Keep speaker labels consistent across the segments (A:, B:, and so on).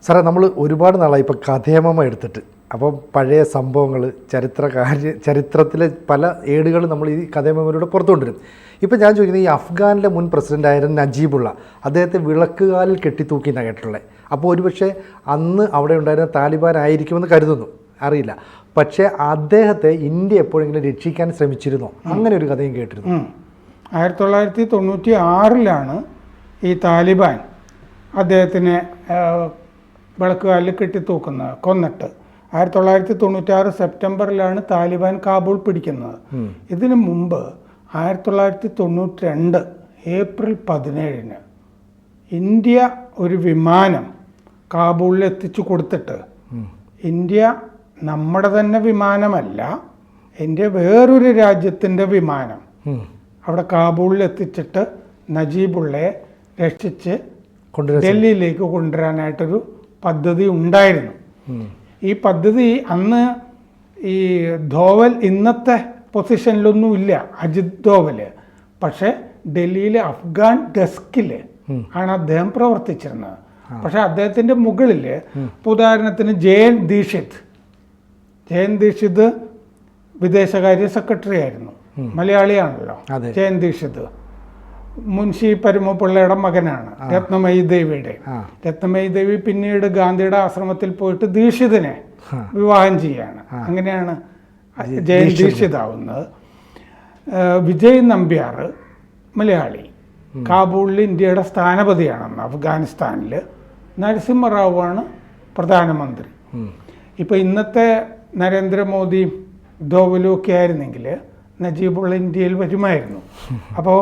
A: സാറേ, നമ്മൾ ഒരുപാട് നാളായി ഇപ്പോൾ കഥേമ എടുത്തിട്ട്, അപ്പോൾ പഴയ സംഭവങ്ങൾ, ചരിത്രത്തിലെ പല ഏടുകൾ നമ്മൾ ഈ കഥേമയിലൂടെ പുറത്തു കൊണ്ടുവരും. ഇപ്പോൾ ഞാൻ ചോദിക്കുന്നത്, ഈ അഫ്ഗാനിലെ മുൻ പ്രസിഡൻ്റായിരുന്ന നജീബുള്ള അദ്ദേഹത്തെ വിളക്കുകാലിൽ കെട്ടിത്തൂക്കി എന്നാണ് കേട്ടിട്ടുള്ളത്. അപ്പോൾ ഒരുപക്ഷെ അന്ന് അവിടെ ഉണ്ടായിരുന്ന താലിബാൻ ആയിരിക്കുമെന്ന് കരുതുന്നു, അറിയില്ല. പക്ഷേ അദ്ദേഹത്തെ ഇന്ത്യ എപ്പോഴെങ്കിലും രക്ഷിക്കാൻ ശ്രമിച്ചിരുന്നോ? അങ്ങനെ ഒരു കഥയും കേട്ടിരുന്നു.
B: 1996 ഈ താലിബാൻ അദ്ദേഹത്തിനെ വിളക്കുകാലിൽ കെട്ടിത്തൂക്കുന്നത്, കൊന്നിട്ട്. 1996 സെപ്റ്റംബറിലാണ് താലിബാൻ കാബൂൾ പിടിക്കുന്നത്. ഇതിനു മുമ്പ് 1992 ഏപ്രിൽ 17 ഇന്ത്യ ഒരു വിമാനം കാബൂളിൽ എത്തിച്ചു കൊടുത്തിട്ട്, ഇന്ത്യ നമ്മുടെ തന്നെ വിമാനമല്ല, ഇന്ത്യ വേറൊരു രാജ്യത്തിൻ്റെ വിമാനം അവിടെ കാബൂളിൽ എത്തിച്ചിട്ട് നജീബുള്ളയെ രക്ഷിച്ച് ഡൽഹിയിലേക്ക് കൊണ്ടുവരാനായിട്ടൊരു പദ്ധതി ഉണ്ടായിരുന്നു. ഈ പദ്ധതി അന്ന് ഈ ധോവൽ ഇന്നത്തെ പൊസിഷനിലൊന്നും ഇല്ല, അജിത് ധോവൽ. പക്ഷേ ഡൽഹിയിലെ അഫ്ഗാൻ ഡെസ്കിൽ ആണ് അദ്ദേഹം പ്രവർത്തിച്ചിരുന്നത്. പക്ഷെ അദ്ദേഹത്തിൻ്റെ മുകളിൽ, ഉദാഹരണത്തിന് ജയൻ ദീക്ഷിത് വിദേശകാര്യ സെക്രട്ടറി ആയിരുന്നു, മലയാളിയാണല്ലോ ജയൻ ദീക്ഷിത്. മുൻഷി പരമപിള്ളയുടെ മകനാണ്, രത്നമയി ദേവിയുടെ. രത്നമയി ദേവി പിന്നീട് ഗാന്ധിയുടെ ആശ്രമത്തിൽ പോയിട്ട് ദീക്ഷിതിനെ വിവാഹം ചെയ്യാണ്. അങ്ങനെയാണ് ജയൻ ദീക്ഷിതാവുന്നത്. വിജയ് നമ്പ്യാർ മലയാളി, കാബൂളിൽ ഇന്ത്യയുടെ സ്ഥാനപതിയാണെന്ന് അഫ്ഗാനിസ്ഥാനിൽ. നരസിംഹറാവു ആണ് പ്രധാനമന്ത്രി. ഇപ്പം ഇന്നത്തെ നരേന്ദ്രമോദിയും ധോവലും ഒക്കെ ആയിരുന്നെങ്കിൽ നജീബുള്ള ഇന്ത്യയിൽ വരുമായിരുന്നു. അപ്പോൾ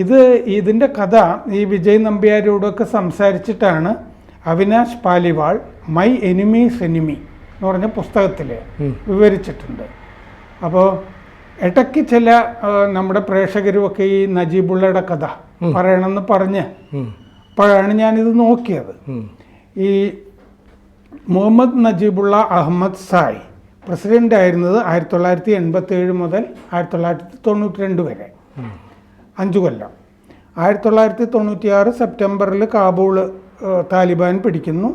B: ഇതിൻ്റെ കഥ ഈ വിജയ് നമ്പ്യാരോടൊക്കെ സംസാരിച്ചിട്ടാണ് Avinash Paliwal my enemy's enemy എന്ന് പറഞ്ഞ പുസ്തകത്തിൽ വിവരിച്ചിട്ടുണ്ട്. അപ്പോൾ ഇടയ്ക്ക് ചില നമ്മുടെ പ്രേക്ഷകരുമൊക്കെ ഈ നജീബുള്ളയുടെ കഥ പറയണമെന്ന് പറഞ്ഞ് അപ്പോഴാണ് ഞാനിത് നോക്കിയത്. ഈ മുഹമ്മദ് നജീബുള്ള അഹമ്മദ് സായ് പ്രസിഡൻ്റ് ആയിരുന്നത് 1987 മുതൽ 1992 വരെ, 5 കൊല്ലം. 1996 സെപ്റ്റംബറിൽ കാബൂൾ താലിബാൻ പിടിക്കുന്നു,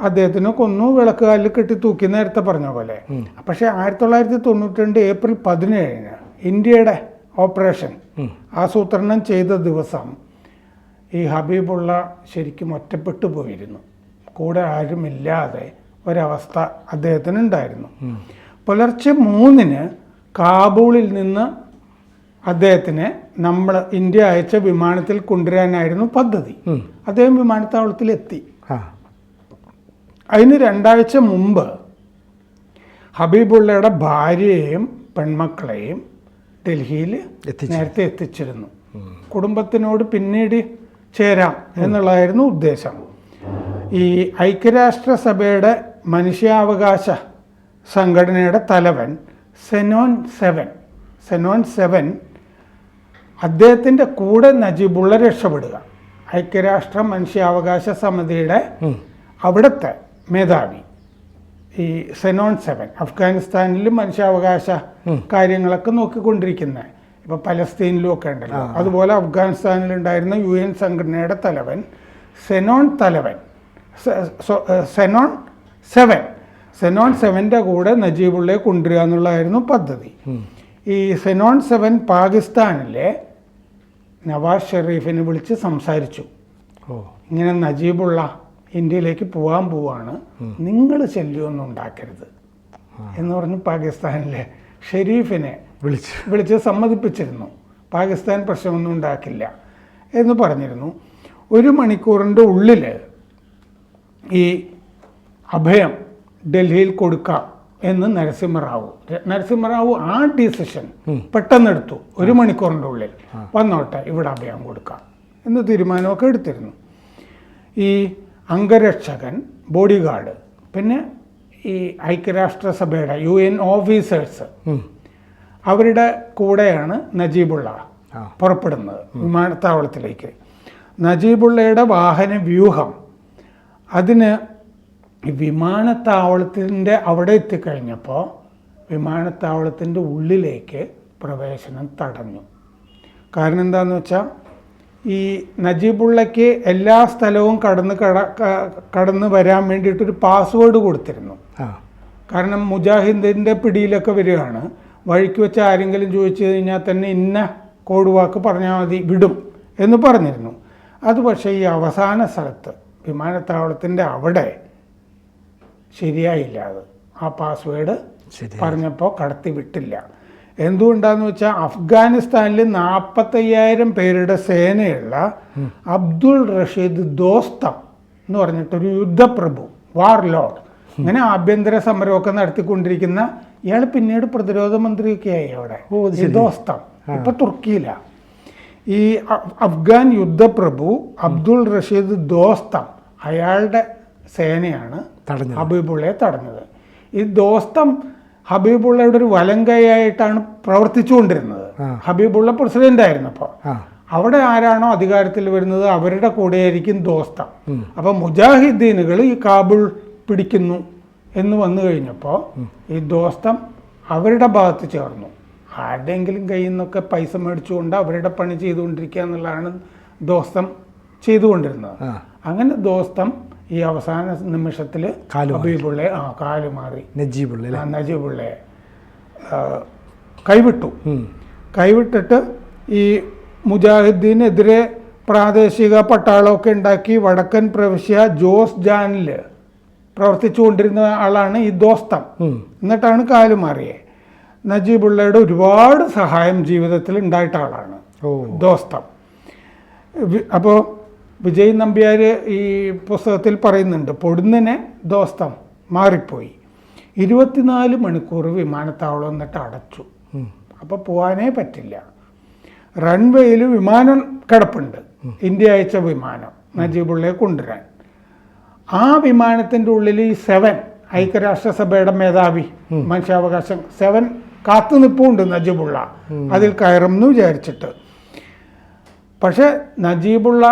B: അദ്ദേഹത്തിനെ കൊന്നു, വിളക്കുകാലിൽ കെട്ടി തൂക്കി, നേരത്തെ പറഞ്ഞ പോലെ. പക്ഷേ 1992 ഏപ്രിൽ 17 ഇന്ത്യയുടെ ഓപ്പറേഷൻ ആസൂത്രണം ചെയ്ത ദിവസം ഈ ഹബീബുള്ള ശരിക്കും ഒറ്റപ്പെട്ടു പോയിരുന്നു. കൂടെ ആരുമില്ലാതെ ഒരവസ്ഥ അദ്ദേഹത്തിനുണ്ടായിരുന്നു. പുലർച്ചെ 3 കാബൂളിൽ നിന്ന് അദ്ദേഹത്തിനെ ഇന്ത്യ അയച്ച വിമാനത്തിൽ കൊണ്ടുവരാനായിരുന്നു പദ്ധതി. അദ്ദേഹം വിമാനത്താവളത്തിലെത്തി. അതിന് 2 ആഴ്ച മുമ്പ് ഹബീബുള്ളയുടെ ഭാര്യയെയും പെൺമക്കളെയും ഡൽഹിയിൽ നേരത്തെ എത്തിച്ചിരുന്നു. കുടുംബത്തിനോട് പിന്നീട് ചേരാം എന്നുള്ളതായിരുന്നു ഉദ്ദേശം. ഈ ഐക്യരാഷ്ട്രസഭയുടെ മനുഷ്യാവകാശ സംഘടനയുടെ തലവൻ സെനോൻ സെവൻ അദ്ദേഹത്തിൻ്റെ കൂടെ നജീബുള്ള രക്ഷപ്പെടുക. ഐക്യരാഷ്ട്ര മനുഷ്യാവകാശ സമിതിയുടെ അവിടുത്തെ മേധാവി ഈ സെനോൻ 7 അഫ്ഗാനിസ്ഥാനിലും മനുഷ്യാവകാശ കാര്യങ്ങളൊക്കെ നോക്കിക്കൊണ്ടിരിക്കുന്നത്. ഇപ്പോൾ പലസ്തീനിലും ഒക്കെ ഉണ്ടല്ലോ, അതുപോലെ അഫ്ഗാനിസ്ഥാനിലുണ്ടായിരുന്ന UN സംഘടനയുടെ തലവൻ സെനോൻ 7ൻ്റെ കൂടെ നജീബുള്ളയെ കൊണ്ടുവരിക എന്നുള്ളതായിരുന്നു പദ്ധതി. ഈ സെനോൻ 7 പാകിസ്ഥാനിലെ നവാസ് ഷെരീഫിനെ വിളിച്ച് സംസാരിച്ചു. ഇങ്ങനെ നജീബുള്ള ഇന്ത്യയിലേക്ക് പോവാണ്, നിങ്ങൾ ശല്യമൊന്നും ഉണ്ടാക്കരുത് എന്ന് പറഞ്ഞ് പാകിസ്ഥാനിലെ ഷെരീഫിനെ വിളിച്ച് സമ്മതിപ്പിച്ചിരുന്നു. പാകിസ്ഥാൻ പ്രശ്നമൊന്നും ഉണ്ടാക്കില്ല എന്ന് പറഞ്ഞിരുന്നു. 1 മണിക്കൂറിൻ്റെ ഉള്ളിൽ ഈ അഭയം ഡൽഹിയിൽ കൊടുക്കാം എന്ന് നരസിംഹറാവു ആ ഡിസിഷൻ പെട്ടെന്നെടുത്തു. 1 മണിക്കൂറിൻ്റെ ഉള്ളിൽ വന്നോട്ടെ, ഇവിടെ അഭയം കൊടുക്കാം എന്ന് തീരുമാനമൊക്കെ എടുത്തിരുന്നു. ഈ അംഗരക്ഷകൻ, ബോഡി ഗാർഡ്, പിന്നെ ഈ ഐക്യരാഷ്ട്രസഭയുടെ UN ഓഫീസേഴ്സ്, അവരുടെ കൂടെയാണ് നജീബുള്ള പുറപ്പെടുന്നത് വിമാനത്താവളത്തിലേക്ക്. നജീബുള്ളയുടെ വാഹന വ്യൂഹം, അതിന് വിമാനത്താവളത്തിൻ്റെ അവിടെ എത്തിക്കഴിഞ്ഞപ്പോൾ വിമാനത്താവളത്തിൻ്റെ ഉള്ളിലേക്ക് പ്രവേശനം തടഞ്ഞു. കാരണം എന്താണെന്ന് വെച്ചാൽ ഈ നജീബുള്ളയ്ക്ക് എല്ലാ സ്ഥലവും കടന്ന് വരാൻ വേണ്ടിയിട്ടൊരു പാസ്വേഡ് കൊടുത്തിരുന്നു. കാരണം മുജാഹിദിൻ്റെ പിടിയിലൊക്കെ വരികയാണ്, വഴിക്ക് വെച്ച് ആരെങ്കിലും ചോദിച്ചു കഴിഞ്ഞാൽ തന്നെ ഇന്ന കോഡ് വാക്ക് പറഞ്ഞാൽ മതി വിടും എന്ന് പറഞ്ഞിരുന്നു. അത് പക്ഷേ ഈ അവസാന സ്ഥലത്ത് വിമാനത്താവളത്തിൻ്റെ അവിടെ ശരിയായില്ല. അത് ആ പാസ്വേഡ് പറഞ്ഞപ്പോൾ കടത്തി വിട്ടില്ല. എന്തുകൊണ്ടാന്ന് വെച്ചാൽ അഫ്ഗാനിസ്ഥാനിൽ 45,000 പേരുടെ സേനയുള്ള അബ്ദുൾ റഷീദ് ദോസ്തം എന്ന് പറഞ്ഞിട്ടൊരു യുദ്ധപ്രഭു, വാർ ലോർഡ്, ഇങ്ങനെ ആഭ്യന്തര സമരമൊക്കെ നടത്തിക്കൊണ്ടിരിക്കുന്ന ഇയാൾ പിന്നീട് പ്രതിരോധ മന്ത്രിയൊക്കെ ആയി അവിടെ. ഈ ദോസ്തം ഇപ്പൊ തുർക്കിയിലാണ്. ഈ അഫ്ഗാൻ യുദ്ധപ്രഭു അബ്ദുൾ റഷീദ് ദോസ്തം, അയാളുടെ സേനയാണ് ഹബീബുള്ളയെ തടഞ്ഞത്. ഈ ദോസ്തം ഹബീബുള്ളയുടെ ഒരു വലങ്കയായിട്ടാണ് പ്രവർത്തിച്ചുകൊണ്ടിരുന്നത്. ഹബീബുള്ള പ്രസിഡന്റ് ആയിരുന്നപ്പോൾ അവിടെ ആരാണോ അധികാരത്തിൽ വരുന്നത് അവരുടെ കൂടെയായിരിക്കും ദോസ്തം. അപ്പൊ മുജാഹിദ്ദീനുകൾ ഈ കാബൂൾ പിടിക്കുന്നു എന്ന് വന്നു കഴിഞ്ഞപ്പോൾ ഈ ദോസ്തം അവരുടെ ഭാഗത്ത് ചേർന്നു. ആരുടെയെങ്കിലും കയ്യിൽ നിന്നൊക്കെ പൈസ മേടിച്ചുകൊണ്ട് അവരുടെ പണി ചെയ്തുകൊണ്ടിരിക്കുക എന്നുള്ളതാണ് ദോസ്തം ചെയ്തുകൊണ്ടിരുന്നത്. അങ്ങനെ ദോസ്തം ഈ അവസാന നിമിഷത്തിൽ ഹബീബുള്ളയെ കാലുമാറി നജീബുള്ളയെ കൈവിട്ടിട്ട് ഈ മുജാഹിദ്ദീനെതിരെ പ്രാദേശിക പട്ടാളമൊക്കെ ഉണ്ടാക്കി വടക്കൻ പ്രവിശ്യ ജോസ് ജാനിൽ പ്രവർത്തിച്ചുകൊണ്ടിരുന്ന ആളാണ് ഈ ദോസ്തം. എന്നിട്ടാണ് കാലുമാറിയെ. നജീബുള്ളയുടെ ഒരുപാട് സഹായം ജീവിതത്തിൽ ഉണ്ടായിട്ട ആളാണ് ദോസ്തം. അപ്പോൾ വിജയ് നമ്പ്യാർ ഈ പുസ്തകത്തിൽ പറയുന്നുണ്ട്, പൊടുന്നിനെ ദോസ്തം മാറിപ്പോയി. 24 മണിക്കൂർ വിമാനത്താവളം എന്നിട്ട് അടച്ചു. അപ്പോൾ പോകാനേ പറ്റില്ല. റൺവേയിൽ വിമാനം കിടപ്പുണ്ട്, ഇന്ത്യ അയച്ച വിമാനം നജീബുള്ളയെ കൊണ്ടുവരാൻ. ആ വിമാനത്തിൻ്റെ ഉള്ളിൽ ഈ 7 ഐക്യരാഷ്ട്രസഭയുടെ മേധാവി മനുഷ്യാവകാശം 7 കാത്തു നിൽപ്പുണ്ട് നജീബുള്ള അതിൽ കയറും എന്ന് വിചാരിച്ചിട്ട്. പക്ഷെ നജീബുള്ള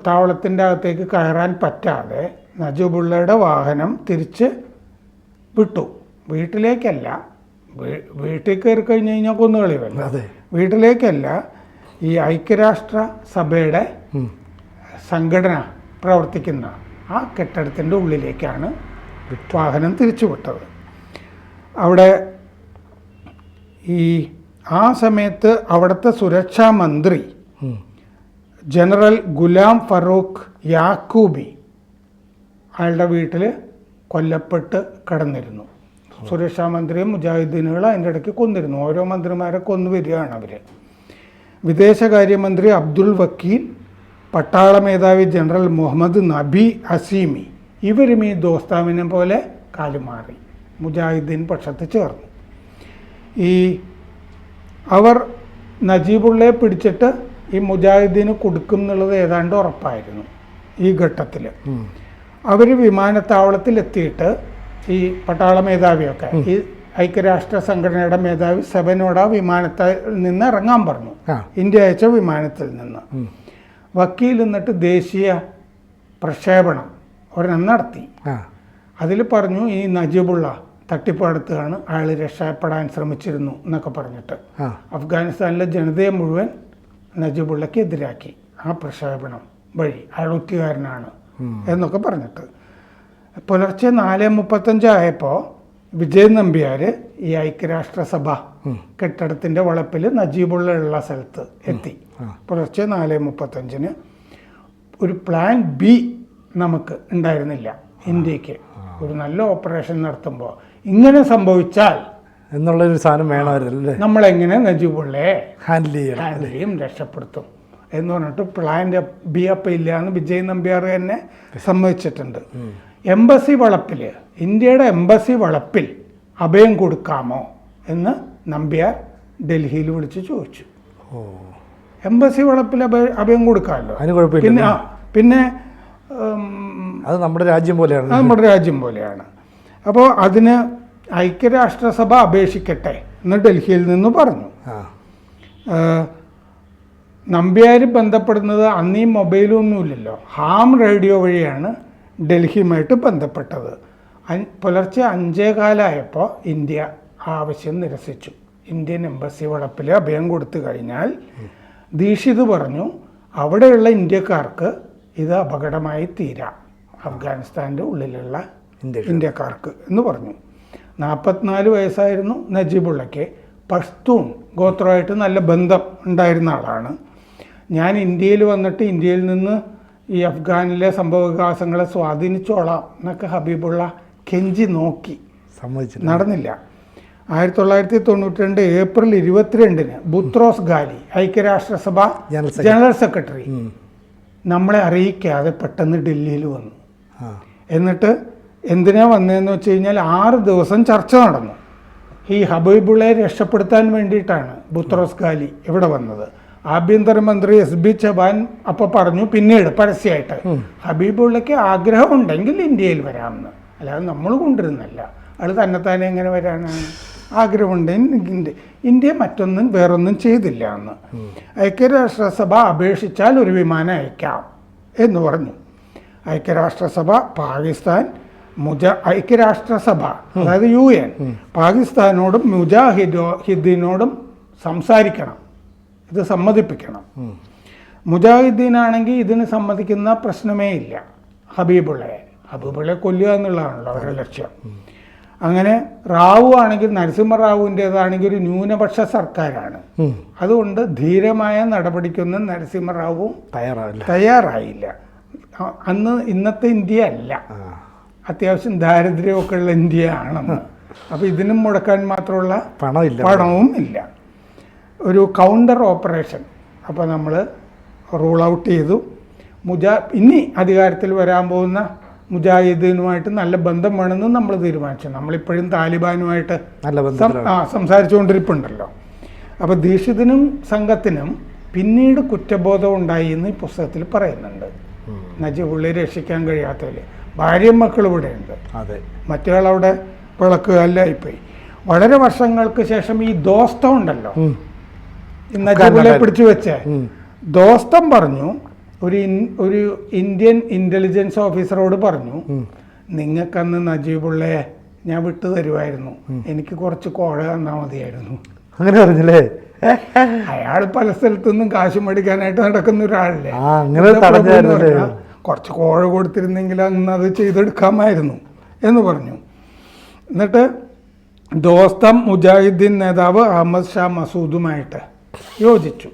B: താവളത്തിൻ്റെ അകത്തേക്ക് കയറാൻ പറ്റാതെ നജീബുള്ളയുടെ വാഹനം തിരിച്ച് വിട്ടു. വീട്ടിലേക്കല്ല, വീട്ടിൽ കയറി കഴിഞ്ഞ് കഴിഞ്ഞാൽ കൊന്നുകളി വല്ല, വീട്ടിലേക്കല്ല, ഈ ഐക്യരാഷ്ട്ര സഭയുടെ സംഘടന പ്രവർത്തിക്കുന്ന ആ കെട്ടിടത്തിൻ്റെ ഉള്ളിലേക്കാണ് വാഹനം തിരിച്ചു വിട്ടത്. അവിടെ ആ സമയത്ത് അവിടുത്തെ സുരക്ഷാ മന്ത്രി ജനറൽ ഗുലാം ഫറൂഖ് യാക്കൂബി അയാളുടെ വീട്ടിൽ കൊല്ലപ്പെട്ട് കിടന്നിരുന്നു. സുരക്ഷാ മന്ത്രിയും മുജാഹിദ്ദീനുകൾ അതിൻ്റെ ഇടയ്ക്ക് കൊന്നിരുന്നു. ഓരോ മന്ത്രിമാരെ കൊന്നു വരികയാണ് അവർ. വിദേശകാര്യമന്ത്രി അബ്ദുൽ വക്കീൽ, പട്ടാള മേധാവി ജനറൽ മുഹമ്മദ് നബി അസീമി, ഇവരും ഈ ദോസ്താമിനെ പോലെ കാലുമാറി മുജാഹിദ്ദീൻ പക്ഷത്ത് ചേർന്നു. അവർ നജീബുള്ളയെ പിടിച്ചിട്ട് ഈ മുജാഹിദ്ദീന് കൊടുക്കും എന്നുള്ളത് ഏതാണ്ട് ഉറപ്പായിരുന്നു. ഈ ഘട്ടത്തിൽ അവർ വിമാനത്താവളത്തിലെത്തിയിട്ട് ഈ പട്ടാള മേധാവിയൊക്കെ ഈ ഐക്യരാഷ്ട്ര സംഘടനയുടെ മേധാവി സെബനോട് ആ വിമാനത്തിൽ നിന്ന് ഇറങ്ങാൻ പറഞ്ഞു, ഇന്ത്യ അയച്ച വിമാനത്തിൽ നിന്ന്. വക്കീൽ എന്നിട്ട് ദേശീയ പ്രക്ഷേപണം ഒരെണ്ണം നടത്തി. അതിൽ പറഞ്ഞു ഈ നജീബുള്ള തട്ടിപ്പ് നടത്തുകയാണ്, അയാൾ രക്ഷപ്പെടാൻ ശ്രമിച്ചിരുന്നു എന്നൊക്കെ പറഞ്ഞിട്ട് അഫ്ഗാനിസ്ഥാനിലെ ജനതയെ മുഴുവൻ നജീബുള്ളയ്ക്ക് എതിരാക്കി ആ പ്രക്ഷേപണം വഴി, അയാൾ ഒറ്റുകാരനാണ് എന്നൊക്കെ പറഞ്ഞിട്ട്. പുലർച്ചെ 4:35 ആയപ്പോൾ വിജയ് നമ്പ്യാർ ഈ ഐക്യരാഷ്ട്രസഭ കെട്ടിടത്തിൻ്റെ വളപ്പിൽ നജീബുള്ള ഉള്ള സ്ഥലത്ത് എത്തി. പുലർച്ചെ 4:35 ഒരു പ്ലാൻ ബി നമുക്ക് ഉണ്ടായിരുന്നില്ല ഇന്ത്യക്ക്. ഒരു നല്ല ഓപ്പറേഷൻ നടത്തുമ്പോൾ ഇങ്ങനെ സംഭവിച്ചാൽ
A: എന്നുള്ളൊരു സാധനം വേണമായിരുന്നല്ലേ,
B: നമ്മളെങ്ങനെ നജീബുള്ളയെ ഹാൻഡിൽ
A: ഹാൻഡിൽ
B: ചെയ്യും, രക്ഷപ്പെടുത്തും എന്ന് പറഞ്ഞിട്ട് പ്ലാൻ്റെ ബി അപ്പം ഇല്ല എന്ന് വിജയ് നമ്പ്യാർ തന്നെ സമ്മതിച്ചിട്ടുണ്ട്. എംബസി വളപ്പിൽ, ഇന്ത്യയുടെ എംബസി വളപ്പിൽ അഭയം കൊടുക്കാമോ എന്ന് നമ്പ്യാർ ഡൽഹിയിൽ വിളിച്ച് ചോദിച്ചു. എംബസി വളപ്പിൽ അഭയം കൊടുക്കാമല്ലോ, പിന്നെ
A: അത് നമ്മുടെ രാജ്യം പോലെയാണ്,
B: നമ്മുടെ രാജ്യം പോലെയാണ്. അപ്പോൾ അതിന് ഐക്യരാഷ്ട്രസഭ അപേക്ഷിക്കട്ടെ എന്ന് ഡൽഹിയിൽ നിന്ന് പറഞ്ഞു. നമ്പ്യാർ ബന്ധപ്പെടുന്നത് അന്ന് ഈ മൊബൈലും ഒന്നുമില്ലല്ലോ, ഹാം റേഡിയോ വഴിയാണ് ഡൽഹിയുമായിട്ട് ബന്ധപ്പെട്ടത്. പുലർച്ചെ 5:15 ഇന്ത്യ ആവശ്യം നിരസിച്ചു. ഇന്ത്യൻ എംബസി വളപ്പിൽ അഭയം കൊടുത്തു കഴിഞ്ഞാൽ ദീക്ഷിത് പറഞ്ഞു അവിടെയുള്ള ഇന്ത്യക്കാർക്ക് ഇത് അപകടമായി തീരാം, അഫ്ഗാനിസ്ഥാൻ്റെ ഉള്ളിലുള്ള ഇന്ത്യക്കാർക്ക് എന്ന് പറഞ്ഞു. 44 വയസ്സായിരുന്നു നജീബുള്ളയ്ക്ക്. പഷ്തൂൺ ഗോത്രമായിട്ട് നല്ല ബന്ധം ഉണ്ടായിരുന്ന ആളാണ്. ഞാൻ ഇന്ത്യയിൽ വന്നിട്ട് ഇന്ത്യയിൽ നിന്ന് ഈ അഫ്ഗാനിലെ സംഭവവികാസങ്ങളെ സ്വാധീനിച്ചോളാം എന്നൊക്കെ ഹബീബുള്ള കെഞ്ചി നോക്കി, നടന്നില്ല. 1992 ഏപ്രിൽ 22 ബുത്രോസ് ഗാലി, ഐക്യരാഷ്ട്രസഭ ജനറൽ സെക്രട്ടറി, നമ്മളെ അറിയിക്കാതെ പെട്ടെന്ന് ഡൽഹിയിൽ വന്നു. എന്നിട്ട് എന്തിനാ വന്നതെന്ന് വെച്ച് കഴിഞ്ഞാൽ 6 ദിവസം ചർച്ച നടന്നു. ഈ ഹബീബുള്ളയെ രക്ഷപ്പെടുത്താൻ വേണ്ടിയിട്ടാണ് ബുത്രോസ് ഗാലി ഇവിടെ വന്നത്. ആഭ്യന്തരമന്ത്രി SB ചവാൻ അപ്പോൾ പറഞ്ഞു പിന്നീട് പരസ്യമായിട്ട്, ഹബീബുള്ളയ്ക്ക് ആഗ്രഹമുണ്ടെങ്കിൽ ഇന്ത്യയിൽ വരാമെന്ന്, അല്ലാതെ നമ്മൾ കൊണ്ടിരുന്നല്ല. അത് തന്നെത്താനെ എങ്ങനെ വരാനാണ്? ആഗ്രഹമുണ്ടെങ്കിൽ ഇന്ത്യ മറ്റൊന്നും വേറൊന്നും ചെയ്തില്ല എന്ന്. ഐക്യരാഷ്ട്രസഭ അപേക്ഷിച്ചാൽ ഒരു വിമാനം അയക്കാം എന്ന് പറഞ്ഞു. ഐക്യരാഷ്ട്രസഭ പാകിസ്ഥാൻ ഐക്യരാഷ്ട്രസഭ അതായത് UN പാകിസ്ഥാനോടും മുജാഹിദ്ദീനോടും സംസാരിക്കണം, ഇത് സമ്മതിപ്പിക്കണം. മുജാഹിദ്ദീനാണെങ്കിൽ ഇതിന് സമ്മതിക്കുന്ന പ്രശ്നമേ ഇല്ല. ഹബീബുള്ളയെ കൊല്ലുക എന്നുള്ളതാണല്ലോ അവരുടെ ലക്ഷ്യം. അങ്ങനെ റാവു ആണെങ്കിൽ, നരസിംഹറാവുവിൻ്റേതാണെങ്കിൽ ഒരു ന്യൂനപക്ഷ സർക്കാരാണ്. അതുകൊണ്ട് ധീരമായ നടപടിക്കൊന്നും നരസിംഹറാവു തയ്യാറായില്ല. അന്ന് ഇന്നത്തെ ഇന്ത്യ അല്ല, അത്യാവശ്യം ദാരിദ്ര്യമൊക്കെ ഉള്ള ഇന്ത്യ ആണെന്ന്. അപ്പോൾ ഇതിനും മുടക്കാൻ മാത്രമുള്ള പണവും ഇല്ല. ഒരു കൗണ്ടർ ഓപ്പറേഷൻ അപ്പോൾ നമ്മൾ റൂൾ ഔട്ട് ചെയ്തു. ഇനി അധികാരത്തിൽ വരാൻ പോകുന്ന മുജാഹിദ്ദീനുമായിട്ട് നല്ല ബന്ധം വേണമെന്ന് നമ്മൾ തീരുമാനിച്ചു. നമ്മളിപ്പോഴും താലിബാനുമായിട്ട് സംസാരിച്ചുകൊണ്ടിരിപ്പുണ്ടല്ലോ. അപ്പോൾ ദീക്ഷിതിനും സംഘത്തിനും പിന്നീട് കുറ്റബോധം ഉണ്ടായി എന്ന് ഈ പുസ്തകത്തിൽ പറയുന്നുണ്ട്. നജീബുള്ളയെ രക്ഷിക്കാൻ കഴിയാത്തതിൽ ഭാര്യയും മക്കളും ഇവിടെ ഉണ്ട്, മറ്റേയാളവിടെ പിളക്കുകയല്ലായിപ്പോയി. വളരെ വർഷങ്ങൾക്ക് ശേഷം ഈ ദോസ്തം ഉണ്ടല്ലോ, നജീബുള്ളയെ പിടിച്ചു വെച്ചേ, ദോസ്തം പറഞ്ഞു, ഒരു ഇന്ത്യൻ ഇൻ്റലിജൻസ് ഓഫീസറോട് പറഞ്ഞു, നിങ്ങൾക്കന്ന് നജീബുള്ളയെ ഞാൻ വിട്ടു തരുമായിരുന്നു, എനിക്ക് കുറച്ച് കോഴ തന്നാൽ മതിയായിരുന്നു.
A: അങ്ങനെ പറഞ്ഞല്ലേ?
B: അയാൾ പല സ്ഥലത്തുനിന്നും കാശ് മേടിക്കാനായിട്ട് നടക്കുന്ന ഒരാളല്ലേ. കുറച്ച് കോഴ കൊടുത്തിരുന്നെങ്കിൽ അന്ന് അത് ചെയ്തെടുക്കാമായിരുന്നു എന്ന് പറഞ്ഞു. എന്നിട്ട് ദോസ്തം മുജാഹിദ്ദീൻ നേതാവ് അഹമ്മദ് ഷാ മസൂദുമായിട്ട് യോജിച്ചു,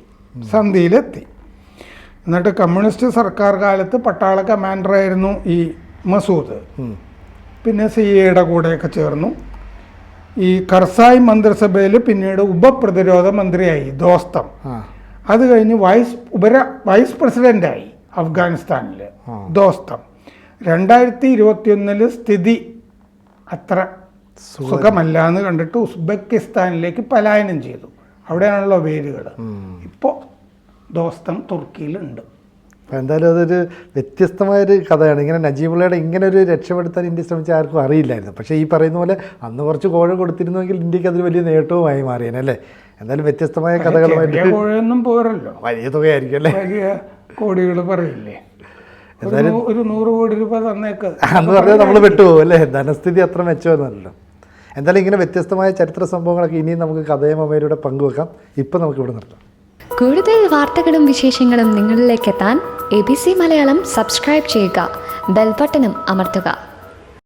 B: സന്ധിയിലെത്തി. എന്നിട്ട് കമ്മ്യൂണിസ്റ്റ് സർക്കാർ കാലത്ത് പട്ടാള കമാൻഡറായിരുന്നു ഈ മസൂദ്. പിന്നെ CAയുടെ കൂടെയൊക്കെ ചേർന്നു. ഈ കർസായ് മന്ത്രിസഭയിൽ പിന്നീട് ഉപപ്രതിരോധ മന്ത്രിയായി ദോസ്തം. അത് കഴിഞ്ഞ് വൈസ് പ്രസിഡൻ്റായി അഫ്ഗാനിസ്ഥാനിൽ ദോസ്തം. 2021 സ്ഥിതി അത്ര സുഖമല്ല എന്ന് കണ്ടിട്ട് ഉസ്ബെക്കിസ്ഥാനിലേക്ക് പലായനം ചെയ്തു. അവിടെയാണല്ലോ വേരുകൾ. ഇപ്പോൾ ദോസ്തം തുർക്കിയിലുണ്ട്.
A: അപ്പോൾ എന്തായാലും അതൊരു വ്യത്യസ്തമായൊരു കഥയാണ്. ഇങ്ങനെ നജീബുള്ളയുടെ ഇങ്ങനെ ഒരു രക്ഷപ്പെടുത്താൻ ഇന്ത്യ ശ്രമിച്ച ആർക്കും അറിയില്ലായിരുന്നു. പക്ഷേ ഈ പറയുന്ന പോലെ അന്ന് കുറച്ച് കോഴ കൊടുത്തിരുന്നെങ്കിൽ ഇന്ത്യക്ക് അതൊരു വലിയ നേട്ടവുമായി മാറിയേനല്ലേ. എന്തായാലും വ്യത്യസ്തമായ കഥകളുമായിട്ട്
B: കോഴയൊന്നും പോരല്ലോ,
A: വലിയ തുകയായിരിക്കും അല്ലേ,
B: വലിയ കോടികൾ പറയില്ലേ. എന്തായാലും ഒരു 100 കോടി രൂപ തന്നേക്ക്
A: എന്ന് പറഞ്ഞാൽ നമ്മൾ വിട്ടുപോകും അല്ലേ. ധനസ്ഥിതി അത്ര മെച്ചമെന്നല്ലോ. എന്തായാലും ഇങ്ങനെ വ്യത്യസ്തമായ ചരിത്ര സംഭവങ്ങളൊക്കെ ഇനിയും നമുക്ക് കഥയും അമ്മയിലൂടെ പങ്കുവെക്കാം. ഇപ്പം നമുക്ക് ഇവിടെ നിർത്താം.
C: കൂടുതൽ വാർത്തകളും വിശേഷങ്ങളും നിങ്ങളിലേക്ക് എത്താൻ ABC മലയാളം സബ്സ്ക്രൈബ് ചെയ്യുക, ബെൽ ബട്ടണും അമർത്തുക.